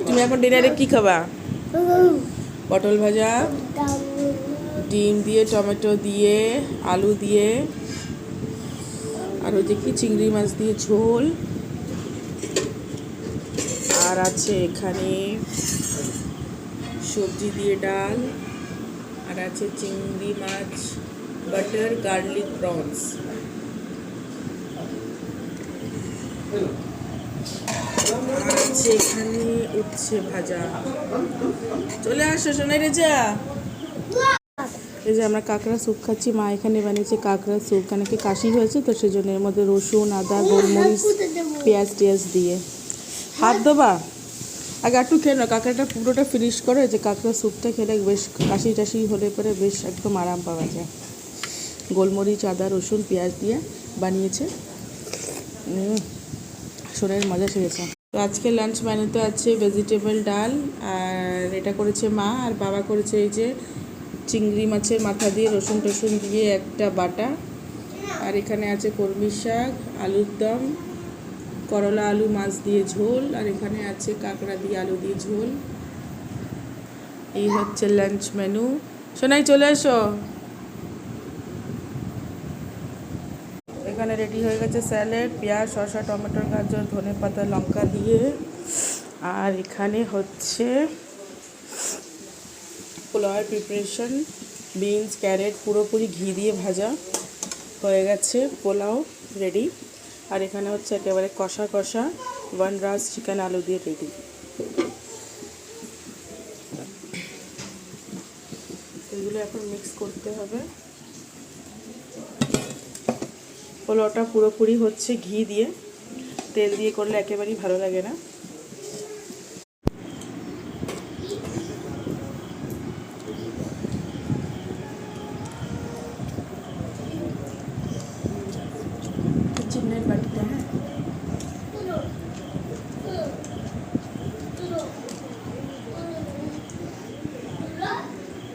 তুমি এখন ডিনারে কি খাবা? পটল ভাজা, ডিম দিয়ে, টমেটো দিয়ে, আলু দিয়ে, আর ওই যে কি চিংড়ি মাছ দিয়ে ঝোল, আর আছে এখানে সবজি দিয়ে ডাল, আর আছে চিংড়ি মাছ বাটার গার্লিক প্রনস। আর আছে এখানে উচ্ছে ভাজা। চলে আসো সোনাই রেজা। এই যে আমরা কাঁকড়া স্যুপ খাচ্ছি। মা এখানে বানিয়েছে কাঁকড়া স্যুপ, কেন কি কাশি হয়েছে তো সেজন্য। এর মধ্যে রসুন, আদা, গোলমরিচ, পেঁয়াজ টিয়াজ দিয়ে। হাত দেবা আগে একটু খেয়ে নাও, কাঁকড়াটা পুরোটা ফিনিশ করো। যে কাঁকড়া স্যুপটা খেলে বেশ কাশি টাশি হলে পরে বেশ একদম আরাম পাওয়া যায়। গোলমরিচ, আদা, রসুন, পেঁয়াজ দিয়ে বানিয়েছে। শরীরের মজা সেরেছে। তো আজকে লাঞ্চ মেনুতে আছে ভেজিটেবল ডাল, আর এটা করেছে মা, আর বাবা করেছে এই যে চিংড়ি মাছের মাথা দিয়ে রসুন টসুন দিয়ে একটা বাটা, আর এখানে আছে কলমি শাক, আলুর দম, করলা আলু মাছ দিয়ে ঝোল, আর এখানে আছে কাঁকড়া দিয়ে আলু দিয়ে ঝোল। এই হচ্ছে লাঞ্চ মেনু। সোনাই চলে এসো। এখানে রেডি হয়ে গেছে স্যালাড, পেঁয়াজ, শসা, টমেটো, গাজর, ধনেপাতা, লঙ্কা দিয়ে। আর এখানে হচ্ছে পোলাওয়ের প্রিপারেশন, বিনস, ক্যারেট পুরোপুরি ঘি দিয়ে ভাজা হয়ে গেছে, পোলাও রেডি। আর এখানে হচ্ছে একেবারে কষা কষা ওয়ান রাস চিকেন আলু দিয়ে রেডি। এগুলো এখন মিক্স করতে হবে। পোলাওটা পুরোপুরি হচ্ছে ঘি দিয়ে, তেল দিয়ে করলে একেবারেই ভালো লাগে না।